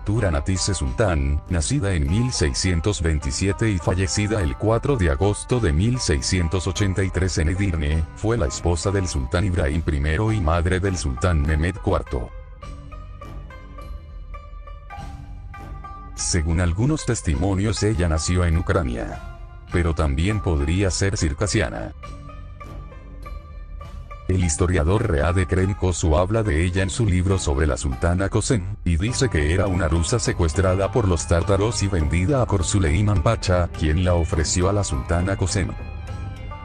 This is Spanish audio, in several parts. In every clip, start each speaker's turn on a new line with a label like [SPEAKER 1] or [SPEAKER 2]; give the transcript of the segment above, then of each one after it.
[SPEAKER 1] Turan Atise Sultán, nacida en 1627 y fallecida el 4 de agosto de 1683 en Edirne, fue la esposa del sultán Ibrahim I y madre del sultán Mehmed IV. Según algunos testimonios, ella nació en Ucrania. Pero también podría ser circasiana. El historiador Reade Krenkosu habla de ella en su libro sobre la sultana Kösem, y dice que era una rusa secuestrada por los tártaros y vendida a Khor-Süleyman Pacha, quien la ofreció a la sultana Kösem.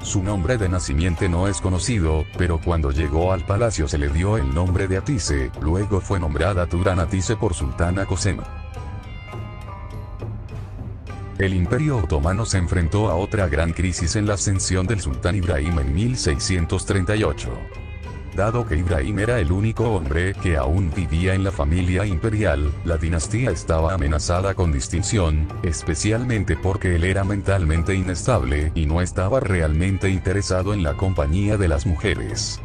[SPEAKER 1] Su nombre de nacimiento no es conocido, pero cuando llegó al palacio se le dio el nombre de Atise, luego fue nombrada Turan Atise por sultana Kösem. El Imperio Otomano se enfrentó a otra gran crisis en la ascensión del sultán Ibrahim en 1638. Dado que Ibrahim era el único hombre que aún vivía en la familia imperial, la dinastía estaba amenazada con distinción, especialmente porque él era mentalmente inestable y no estaba realmente interesado en la compañía de las mujeres.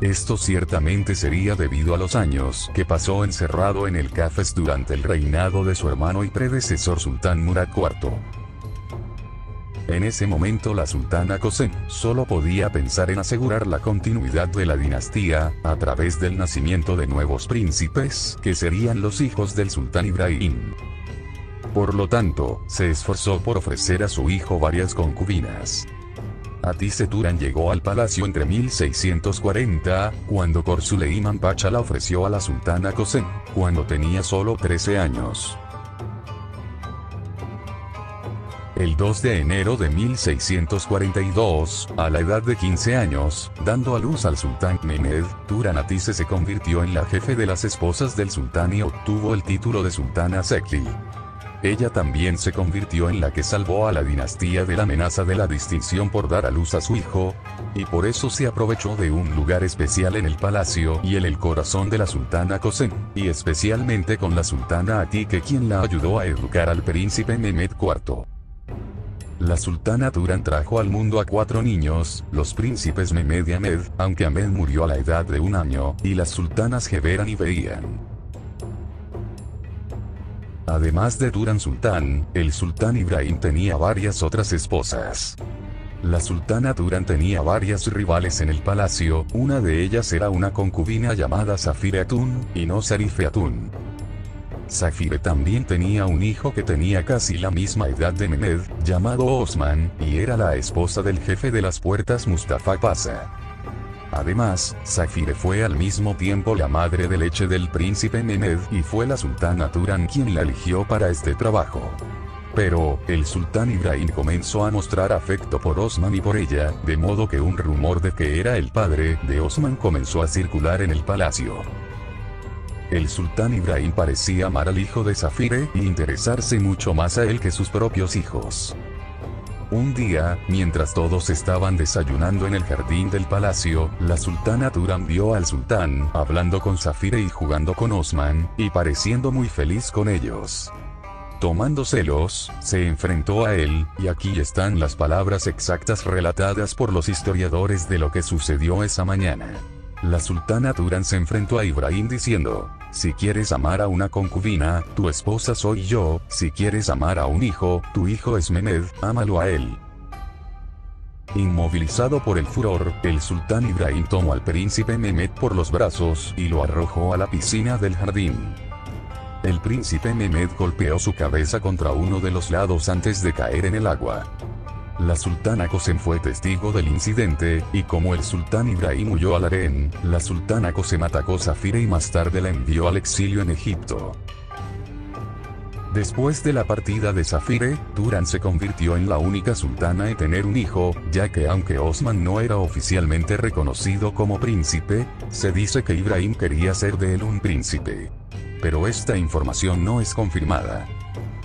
[SPEAKER 1] Esto ciertamente sería debido a los años que pasó encerrado en el Cafés durante el reinado de su hermano y predecesor sultán Murad IV. En ese momento la sultana Kösem solo podía pensar en asegurar la continuidad de la dinastía, a través del nacimiento de nuevos príncipes, que serían los hijos del sultán Ibrahim. Por lo tanto, se esforzó por ofrecer a su hijo varias concubinas. Atise Turan llegó al palacio entre 1640, cuando Khor-Süleyman Pacha la ofreció a la sultana Kösem, cuando tenía solo 13 años. El 2 de enero de 1642, a la edad de 15 años, dando a luz al sultán Mehmed, Turan Atise se convirtió en la jefe de las esposas del sultán y obtuvo el título de sultana Sekli. Ella también se convirtió en la que salvó a la dinastía de la amenaza de la distinción por dar a luz a su hijo, y por eso se aprovechó de un lugar especial en el palacio y en el corazón de la sultana Kösem, y especialmente con la sultana Atike, quien la ayudó a educar al príncipe Mehmed IV. La sultana Turan trajo al mundo a 4 niños, los príncipes Mehmed y Ahmed, aunque Ahmed murió a la edad de 1 año, y las sultanas Geberan y Beían. Además de Turan Sultán, el sultán Ibrahim tenía varias otras esposas. La sultana Turan tenía varias rivales en el palacio, una de ellas era una concubina llamada Zafire Hatun, y no Zarife Hatun. Zafire también tenía un hijo que tenía casi la misma edad de Mehmed, llamado Osman, y era la esposa del jefe de las puertas Mustafa Pasha. Además, Zafire fue al mismo tiempo la madre de leche del príncipe Mehmed y fue la sultana Turan quien la eligió para este trabajo. Pero, el sultán Ibrahim comenzó a mostrar afecto por Osman y por ella, de modo que un rumor de que era el padre de Osman comenzó a circular en el palacio. El sultán Ibrahim parecía amar al hijo de Zafire e interesarse mucho más a él que sus propios hijos. Un día, mientras todos estaban desayunando en el jardín del palacio, la sultana Turan vio al sultán hablando con Zafire y jugando con Osman, y pareciendo muy feliz con ellos. Tomando celos, se enfrentó a él, y aquí están las palabras exactas relatadas por los historiadores de lo que sucedió esa mañana. La sultana Turan se enfrentó a Ibrahim diciendo: si quieres amar a una concubina, tu esposa soy yo; si quieres amar a un hijo, tu hijo es Mehmed, ámalo a él. Inmovilizado por el furor, el sultán Ibrahim tomó al príncipe Mehmed por los brazos y lo arrojó a la piscina del jardín. El príncipe Mehmed golpeó su cabeza contra uno de los lados antes de caer en el agua. La sultana Kösem fue testigo del incidente, y como el sultán Ibrahim huyó al harén, la sultana Kösem atacó a Zafire y más tarde la envió al exilio en Egipto. Después de la partida de Zafire, Turan se convirtió en la única sultana en tener un hijo, ya que aunque Osman no era oficialmente reconocido como príncipe, se dice que Ibrahim quería ser de él un príncipe. Pero esta información no es confirmada.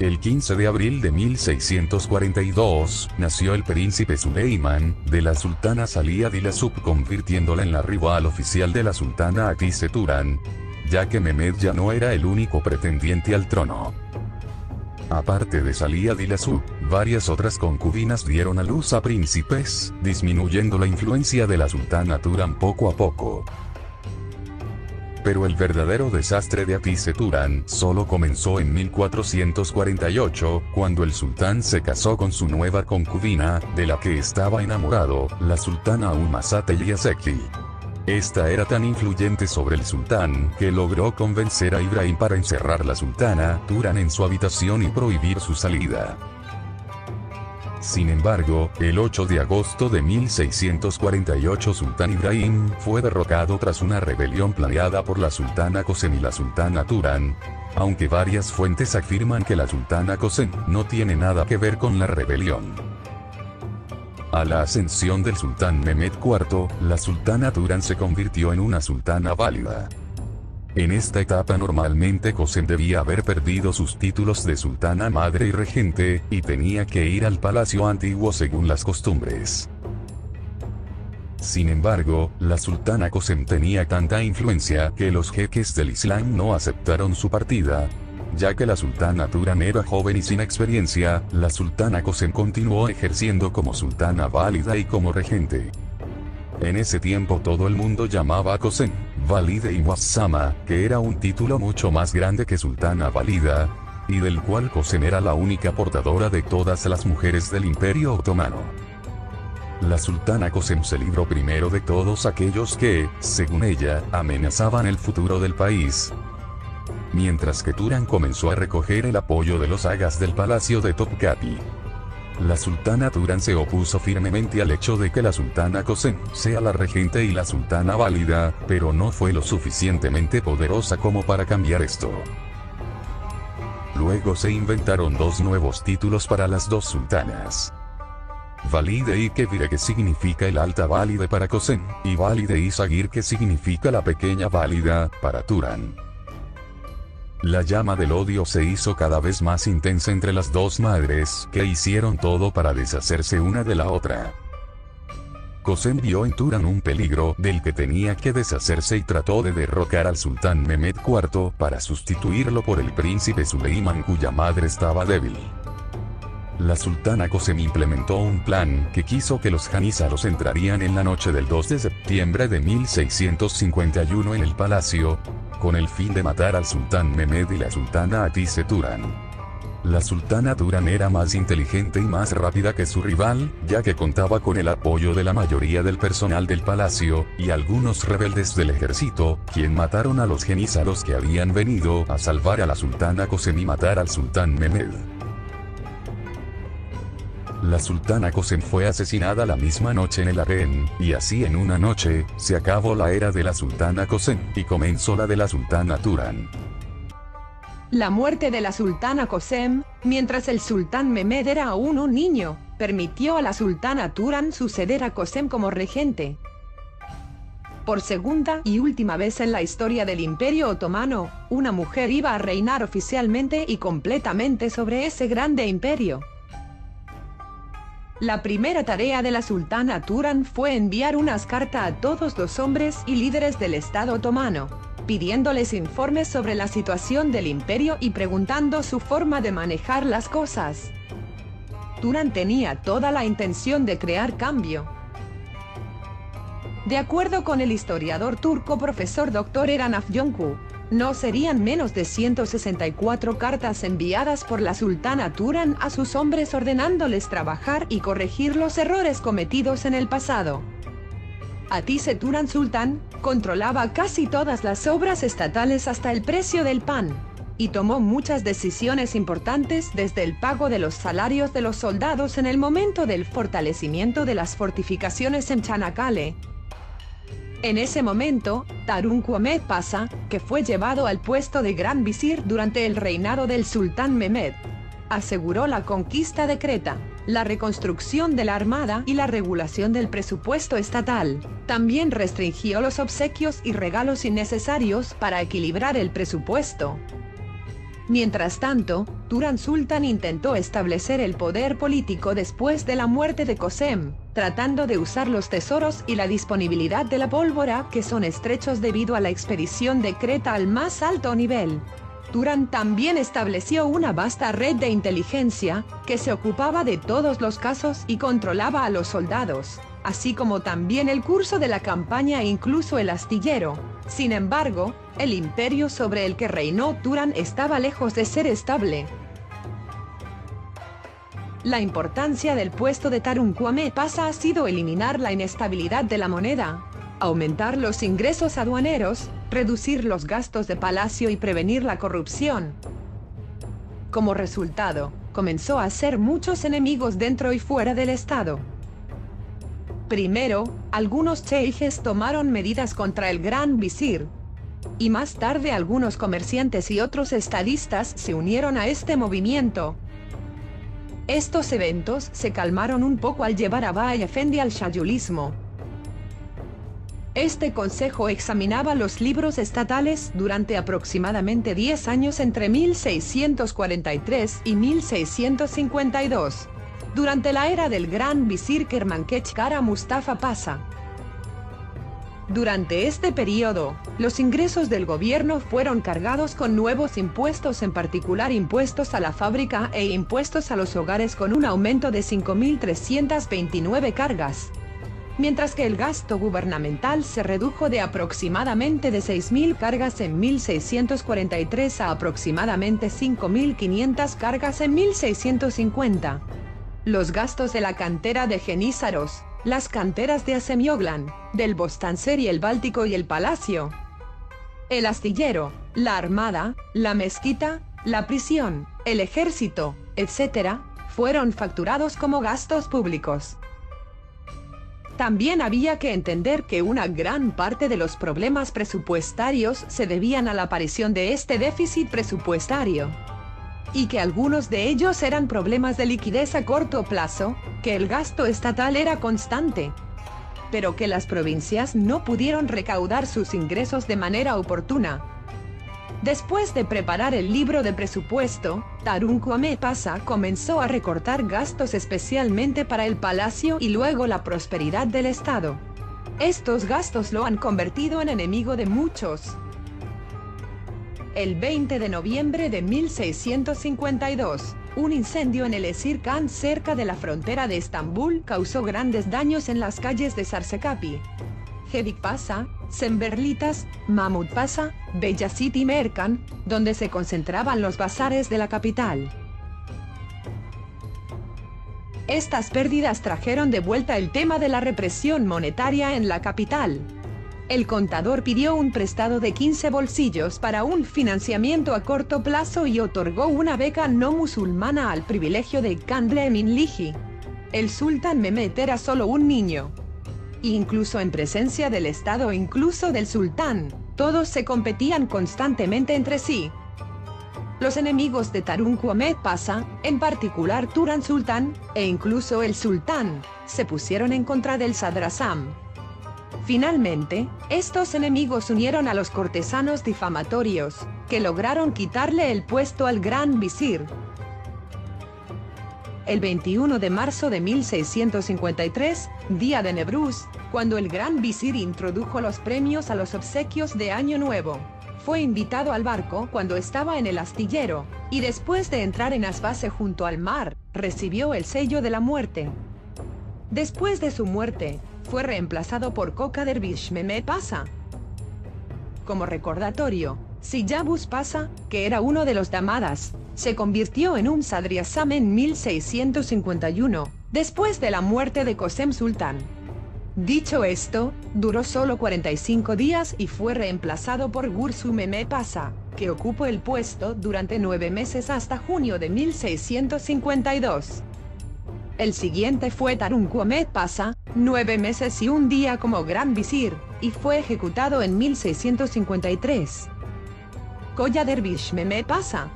[SPEAKER 1] El 15 de abril de 1642, nació el príncipe Suleiman, de la sultana Salía Dilasub, convirtiéndola en la rival oficial de la sultana Hatice Turan, ya que Mehmed ya no era el único pretendiente al trono. Aparte de Salía Dilasub, varias otras concubinas dieron a luz a príncipes, disminuyendo la influencia de la sultana Turan poco a poco. Pero el verdadero desastre de Hatice Turan solo comenzó en 1448, cuando el sultán se casó con su nueva concubina, de la que estaba enamorado, la sultana Yazeki. Esta era tan influyente sobre el sultán, que logró convencer a Ibrahim para encerrar la sultana Turan en su habitación y prohibir su salida. Sin embargo, el 8 de agosto de 1648 Sultán Ibrahim fue derrocado tras una rebelión planeada por la sultana Qasem y la sultana Turan, aunque varias fuentes afirman que la sultana Qasem no tiene nada que ver con la rebelión. A la ascensión del sultán Mehmed IV, la sultana Turan se convirtió en una sultana válida. En esta etapa normalmente Qasem debía haber perdido sus títulos de sultana madre y regente, y tenía que ir al palacio antiguo según las costumbres. Sin embargo, la sultana Qasem tenía tanta influencia que los jeques del Islam no aceptaron su partida. Ya que la sultana Turan era joven y sin experiencia, la sultana Qasem continuó ejerciendo como sultana válida y como regente. En ese tiempo todo el mundo llamaba a Qasem Valide y Muazzama, que era un título mucho más grande que sultana válida, y del cual Qasem era la única portadora de todas las mujeres del Imperio Otomano. La sultana Qasem se libró primero de todos aquellos que, según ella, amenazaban el futuro del país, mientras que Turan comenzó a recoger el apoyo de los agas del palacio de Topkapi. La sultana Turan se opuso firmemente al hecho de que la sultana Qasem sea la regente y la sultana válida, pero no fue lo suficientemente poderosa como para cambiar esto. Luego se inventaron dos nuevos títulos para las dos sultanas. Valide y Kebire, que significa el alta válida para Qasem, y Valide y Sagir, que significa la pequeña válida, para Turan. La llama del odio se hizo cada vez más intensa entre las dos madres, que hicieron todo para deshacerse una de la otra. Qasem vio en Turan un peligro del que tenía que deshacerse y trató de derrocar al sultán Mehmed IV para sustituirlo por el príncipe Suleiman, cuya madre estaba débil. La sultana Qasem implementó un plan que quiso que los janízaros entrarían en la noche del 2 de septiembre de 1651 en el palacio, con el fin de matar al sultán Mehmed y la sultana Hatice Turan. La sultana Turan era más inteligente y más rápida que su rival, ya que contaba con el apoyo de la mayoría del personal del palacio, y algunos rebeldes del ejército, quien mataron a los jenízaros que habían venido a salvar a la sultana Qasem y matar al sultán Mehmed. La sultana Qasem fue asesinada la misma noche en el harén, y así en una noche, se acabó la era de la sultana Qasem, y comenzó la de la sultana Turan.
[SPEAKER 2] La muerte de la sultana Qasem, mientras el sultán Mehmed era aún un niño, permitió a la sultana Turan suceder a Qasem como regente. Por segunda y última vez en la historia del Imperio Otomano, una mujer iba a reinar oficialmente y completamente sobre ese grande imperio. La primera tarea de la sultana Turan fue enviar unas cartas a todos los hombres y líderes del Estado otomano, pidiéndoles informes sobre la situación del imperio y preguntando su forma de manejar las cosas. Turan tenía toda la intención de crear cambio. De acuerdo con el historiador turco profesor Dr. Eren Afyoncu, no serían menos de 164 cartas enviadas por la sultana Turan a sus hombres ordenándoles trabajar y corregir los errores cometidos en el pasado. Hatice Turan Sultán controlaba casi todas las obras estatales hasta el precio del pan, y tomó muchas decisiones importantes desde el pago de los salarios de los soldados en el momento del fortalecimiento de las fortificaciones en Çanakkale. En ese momento, Turunku Ahmed Pasha, que fue llevado al puesto de gran visir durante el reinado del sultán Mehmed, aseguró la conquista de Creta, la reconstrucción de la armada y la regulación del presupuesto estatal. También restringió los obsequios y regalos innecesarios para equilibrar el presupuesto. Mientras tanto, Turan Sultan intentó establecer el poder político después de la muerte de Kösem, tratando de usar los tesoros y la disponibilidad de la pólvora que son estrechos debido a la expedición de Creta al más alto nivel. Turan también estableció una vasta red de inteligencia, que se ocupaba de todos los casos y controlaba a los soldados, así como también el curso de la campaña e incluso el astillero. Sin embargo, el imperio sobre el que reinó Turan estaba lejos de ser estable. La importancia del puesto de Tarunkuame Pasa ha sido eliminar la inestabilidad de la moneda, aumentar los ingresos aduaneros, reducir los gastos de palacio y prevenir la corrupción. Como resultado, comenzó a hacer muchos enemigos dentro y fuera del estado. Primero, algunos cheíjes tomaron medidas contra el gran visir. Y más tarde algunos comerciantes y otros estadistas se unieron a este movimiento. Estos eventos se calmaron un poco al llevar a Bahay Efendi al shayulismo. Este consejo examinaba los libros estatales durante aproximadamente 10 años entre 1643 y 1652. Durante la era del gran visir Kermankech Kara Mustafa Pasa. Durante este periodo, los ingresos del gobierno fueron cargados con nuevos impuestos, en particular impuestos a la fábrica e impuestos a los hogares, con un aumento de 5.329 cargas. Mientras que el gasto gubernamental se redujo de aproximadamente de 6.000 cargas en 1643 a aproximadamente 5.500 cargas en 1650. Los gastos de la cantera de Genízaros, las canteras de Asemioglan, del Bostanceri, el Báltico y el Palacio, el astillero, la armada, la mezquita, la prisión, el ejército, etc., fueron facturados como gastos públicos. También había que entender que una gran parte de los problemas presupuestarios se debían a la aparición de este déficit presupuestario, y que algunos de ellos eran problemas de liquidez a corto plazo, que el gasto estatal era constante, pero que las provincias no pudieron recaudar sus ingresos de manera oportuna. Después de preparar el libro de presupuesto, Tarunkuame Pasa comenzó a recortar gastos especialmente para el palacio y luego la prosperidad del Estado. Estos gastos lo han convertido en enemigo de muchos. El 20 de noviembre de 1652, un incendio en el Esir Khan cerca de la frontera de Estambul causó grandes daños en las calles de Sarsekapi, Gedik Pasa, Semberlitas, Mahmud Pasa, Beyazit y Merkan, donde se concentraban los bazares de la capital. Estas pérdidas trajeron de vuelta el tema de la represión monetaria en la capital. El contador pidió un prestado de 15 bolsillos para un financiamiento a corto plazo y otorgó una beca no musulmana al privilegio de Kandle Emin Liji. El sultán Mehmet era solo un niño. Incluso en presencia del Estado, incluso del sultán, todos se competían constantemente entre sí. Los enemigos de Tarunkuame Pasa, en particular Turan Sultan, e incluso el sultán, se pusieron en contra del Sadrazam. Finalmente, estos enemigos unieron a los cortesanos difamatorios, que lograron quitarle el puesto al gran visir. El 21 de marzo de 1653, día de Nevruz, cuando el gran visir introdujo los premios a los obsequios de Año Nuevo, fue invitado al barco cuando estaba en el astillero, y después de entrar en Asbase junto al mar, recibió el sello de la muerte. Después de su muerte, fue reemplazado por Koka Dervish Mehmet Pasa. Como recordatorio, Siyabus Pasa, que era uno de los damadas, se convirtió en un Sadriazam en 1651, después de la muerte de Kösem Sultan. Dicho esto, duró solo 45 días y fue reemplazado por Gursu Mehmet Pasa, que ocupó el puesto durante 9 meses hasta junio de 1652. El siguiente fue Tarunkuame Pasa, 9 meses y un día como gran visir, y fue ejecutado en 1653. Koya Dervish Mehmet Pasa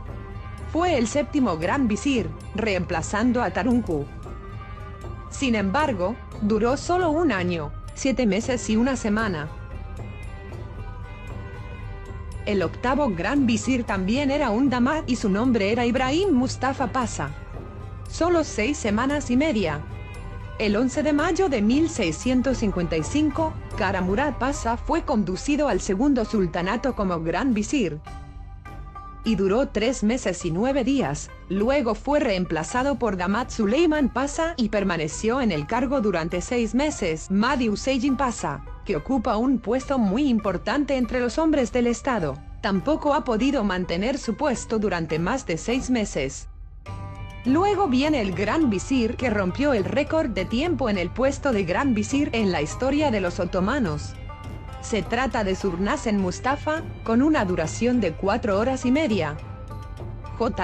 [SPEAKER 2] fue el séptimo gran visir, reemplazando a Tarunku. Sin embargo, duró solo un año, 7 meses y una semana. El octavo gran visir también era un damad y su nombre era Ibrahim Mustafa Pasha. Solo 6 semanas y media. El 11 de mayo de 1655, Kara Murad Pasha fue conducido al segundo sultanato como gran visir. Y duró 3 meses y 9 días, luego fue reemplazado por Damad Suleiman Pasha y permaneció en el cargo durante 6 meses. Mahdi Hüseyin Pasha, que ocupa un puesto muy importante entre los hombres del Estado, tampoco ha podido mantener su puesto durante más de 6 meses. Luego viene el gran visir que rompió el récord de tiempo en el puesto de gran visir en la historia de los otomanos. Se trata de Surnasen Mustafa, con una duración de 4 horas y media.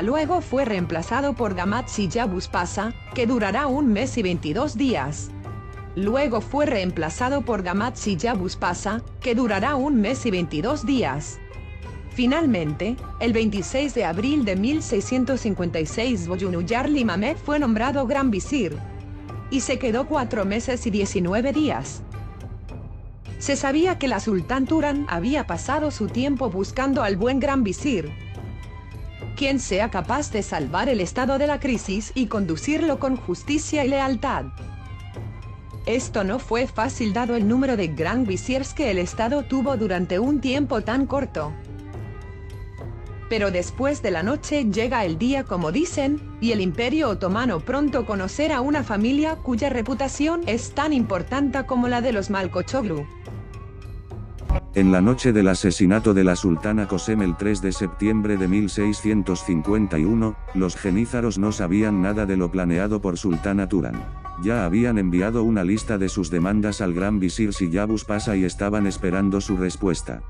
[SPEAKER 2] Luego fue reemplazado por Damad Siyabus Pasha, que durará 1 mes y 22 días. Luego fue reemplazado por Damad Siyabus Pasha, que durará 1 mes y 22 días. Finalmente, el 26 de abril de 1656 Boyunuyarli Mamed fue nombrado gran visir. Y se quedó 4 meses y 19 días. Se sabía que la Sultán Turan había pasado su tiempo buscando al buen gran visir, quien sea capaz de salvar el estado de la crisis y conducirlo con justicia y lealtad. Esto no fue fácil dado el número de gran visirs que el estado tuvo durante un tiempo tan corto. Pero después de la noche llega el día, como dicen, y el Imperio Otomano pronto conocerá una familia cuya reputación es tan importante como la de los Malkoçoğlu.
[SPEAKER 3] En la noche del asesinato de la sultana Kösem el 3 de septiembre de 1651, los genízaros no sabían nada de lo planeado por Sultana Turan. Ya habían enviado una lista de sus demandas al gran visir Siyabus Pasha y estaban esperando su respuesta.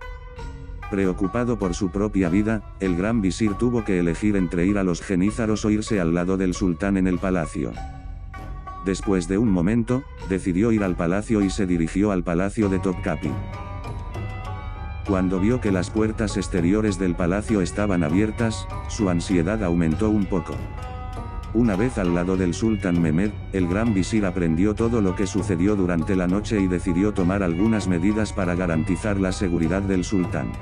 [SPEAKER 3] Preocupado por su propia vida, el gran visir tuvo que elegir entre ir a los genízaros o irse al lado del sultán en el palacio. Después de un momento, decidió ir al palacio y se dirigió al palacio de Topkapi. Cuando vio que las puertas exteriores del palacio estaban abiertas, su ansiedad aumentó un poco. Una vez al lado del sultán Mehmed, el gran visir aprendió todo lo que sucedió durante la noche y decidió tomar algunas medidas para garantizar la seguridad del sultán.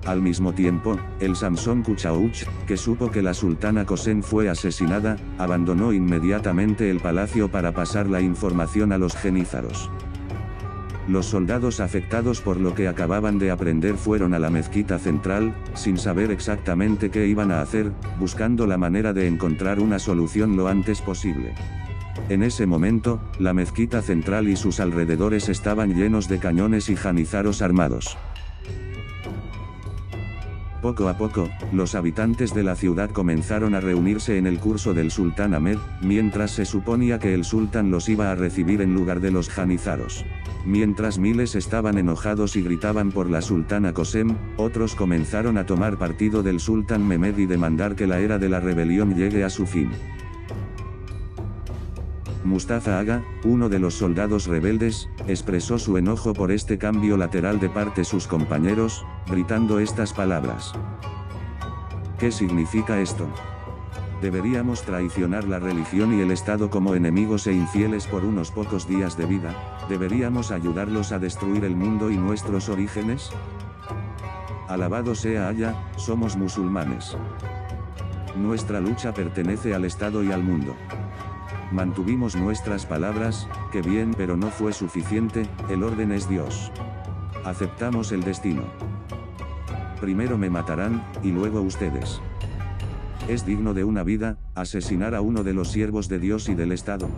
[SPEAKER 3] Al mismo tiempo, el Samson Kuchauch, que supo que la sultana Kösem fue asesinada, abandonó inmediatamente el palacio para pasar la información a los genízaros. Los soldados afectados por lo que acababan de aprender fueron a la mezquita central, sin saber exactamente qué iban a hacer, buscando la manera de encontrar una solución lo antes posible. En ese momento, la mezquita central y sus alrededores estaban llenos de cañones y janízaros armados. Poco a poco, los habitantes de la ciudad comenzaron a reunirse en el curso del sultán Ahmed, mientras se suponía que el sultán los iba a recibir en lugar de los janízaros. Mientras miles estaban enojados y gritaban por la sultana Kösem, otros comenzaron a tomar partido del sultán Mehmed y demandar que la era de la rebelión llegue a su fin. Mustafa Aga, uno de los soldados rebeldes, expresó su enojo por este cambio lateral de parte de sus compañeros, gritando estas palabras. ¿Qué significa esto? ¿Deberíamos traicionar la religión y el Estado como enemigos e infieles por unos pocos días de vida? ¿Deberíamos ayudarlos a destruir el mundo y nuestros orígenes? Alabado sea Allah, somos musulmanes. Nuestra lucha pertenece al Estado y al mundo. Mantuvimos nuestras palabras, que bien, pero no fue suficiente, el orden es Dios. Aceptamos el destino. Primero me matarán, y luego ustedes. ¿Es digno de una vida, asesinar a uno de los siervos de Dios y del Estado?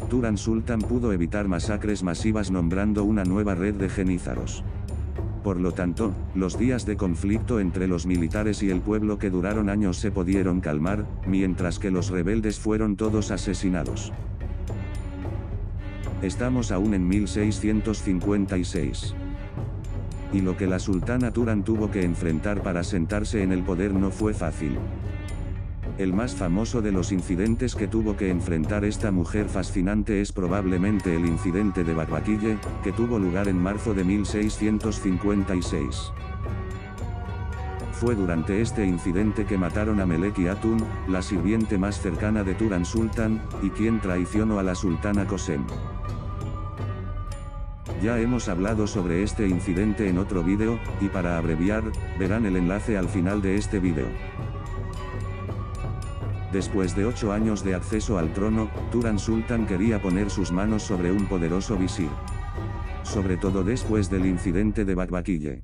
[SPEAKER 3] Turan Sultan pudo evitar masacres masivas nombrando una nueva red de genízaros. Por lo tanto, los días de conflicto entre los militares y el pueblo que duraron años se pudieron calmar, mientras que los rebeldes fueron todos asesinados. Estamos aún en 1656. Y lo que la sultana Turan tuvo que enfrentar para sentarse en el poder no fue fácil. El más famoso de los incidentes que tuvo que enfrentar esta mujer fascinante es probablemente el incidente de Bakbakiye, que tuvo lugar en marzo de 1656. Fue durante este incidente que mataron a Meleki Hatun, la sirviente más cercana de Turan Sultan, y quien traicionó a la sultana Kösem. Ya hemos hablado sobre este incidente en otro vídeo, y para abreviar, verán el enlace al final de este vídeo. Después de 8 años de acceso al trono, Turan Sultan quería poner sus manos sobre un poderoso visir. Sobre todo después del incidente de Bakbakiye.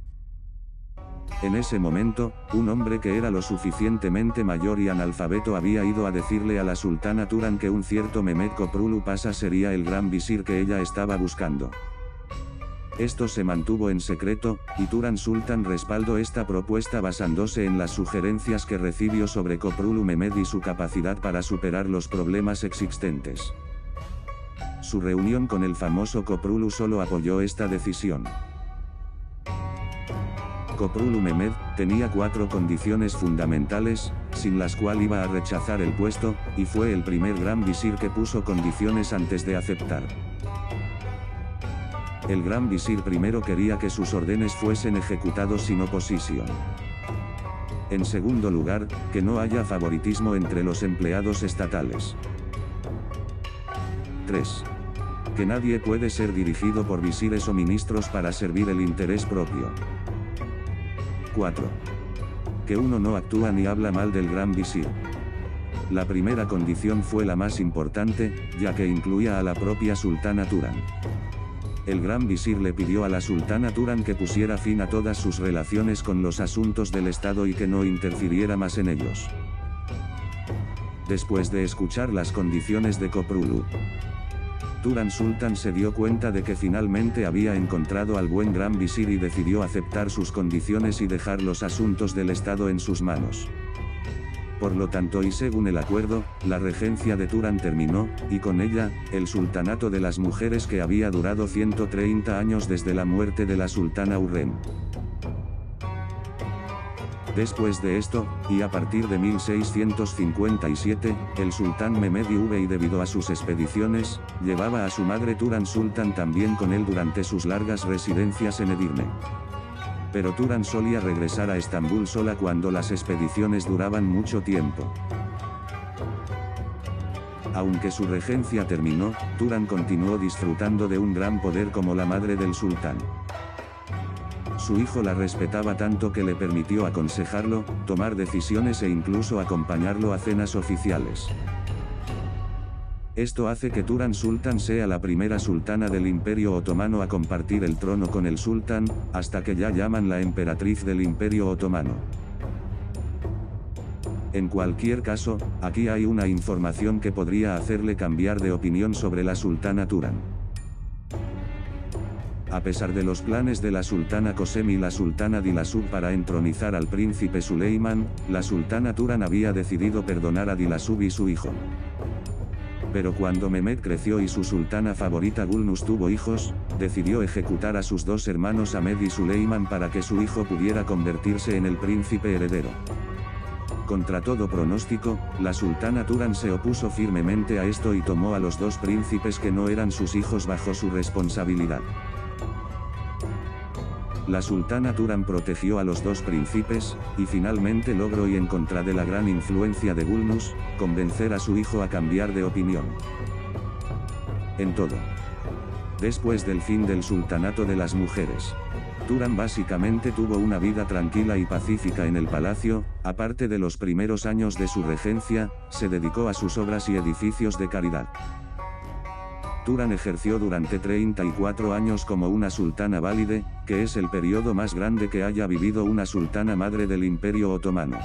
[SPEAKER 3] En ese momento, un hombre que era lo suficientemente mayor y analfabeto había ido a decirle a la sultana Turan que un cierto Mehmed Koprulu Pasha sería el gran visir que ella estaba buscando. Esto se mantuvo en secreto, y Turan Sultan respaldó esta propuesta basándose en las sugerencias que recibió sobre Koprulu Mehmed y su capacidad para superar los problemas existentes. Su reunión con el famoso Koprulu solo apoyó esta decisión. Koprulu Mehmed tenía 4 condiciones fundamentales, sin las cuales iba a rechazar el puesto, y fue el primer gran visir que puso condiciones antes de aceptar. El gran visir primero quería que sus órdenes fuesen ejecutados sin oposición. En segundo lugar, que no haya favoritismo entre los empleados estatales. 3. Que nadie puede ser dirigido por visires o ministros para servir el interés propio. 4. Que uno no actúa ni habla mal del gran visir. La primera condición fue la más importante, ya que incluía a la propia sultana Turan. El gran visir le pidió a la sultana Turan que pusiera fin a todas sus relaciones con los asuntos del Estado y que no interfiriera más en ellos. Después de escuchar las condiciones de Koprulu, Turan Sultan se dio cuenta de que finalmente había encontrado al buen gran visir y decidió aceptar sus condiciones y dejar los asuntos del Estado en sus manos. Por lo tanto y según el acuerdo, la regencia de Turan terminó, y con ella, el sultanato de las mujeres que había durado 130 años desde la muerte de la sultana Hürrem. Después de esto, y a partir de 1657, el sultán Mehmed I debido a sus expediciones, llevaba a su madre Turan Sultan también con él durante sus largas residencias en Edirne. Pero Turan solía regresar a Estambul sola cuando las expediciones duraban mucho tiempo. Aunque su regencia terminó, Turan continuó disfrutando de un gran poder como la madre del sultán. Su hijo la respetaba tanto que le permitió aconsejarlo, tomar decisiones e incluso acompañarlo a cenas oficiales. Esto hace que Turan Sultan sea la primera sultana del Imperio Otomano a compartir el trono con el sultán, hasta que ya llaman la emperatriz del Imperio Otomano. En cualquier caso, aquí hay una información que podría hacerle cambiar de opinión sobre la sultana Turan. A pesar de los planes de la sultana Kosem y la sultana Dilasub para entronizar al príncipe Suleiman, la sultana Turan había decidido perdonar a Dilasub y su hijo. Pero cuando Mehmed creció y su sultana favorita Gulnus tuvo hijos, decidió ejecutar a sus 2 hermanos Ahmed y Suleiman para que su hijo pudiera convertirse en el príncipe heredero. Contra todo pronóstico, la sultana Turan se opuso firmemente a esto y tomó a los 2 príncipes que no eran sus hijos bajo su responsabilidad. La sultana Turan protegió a los 2 príncipes, y finalmente logró y en contra de la gran influencia de Gulnus, convencer a su hijo a cambiar de opinión. En todo. Después del fin del sultanato de las mujeres, Turan básicamente tuvo una vida tranquila y pacífica en el palacio, aparte de los primeros años de su regencia, se dedicó a sus obras y edificios de caridad. Turan ejerció durante 34 años como una sultana válide, que es el periodo más grande que haya vivido una sultana madre del Imperio Otomano.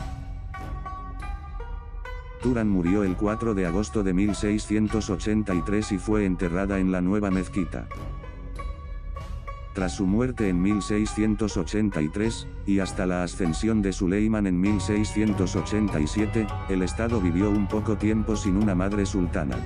[SPEAKER 3] Turan murió el 4 de agosto de 1683 y fue enterrada en la nueva mezquita. Tras su muerte en 1683, y hasta la ascensión de Suleiman en 1687, el estado vivió un poco tiempo sin una madre sultana.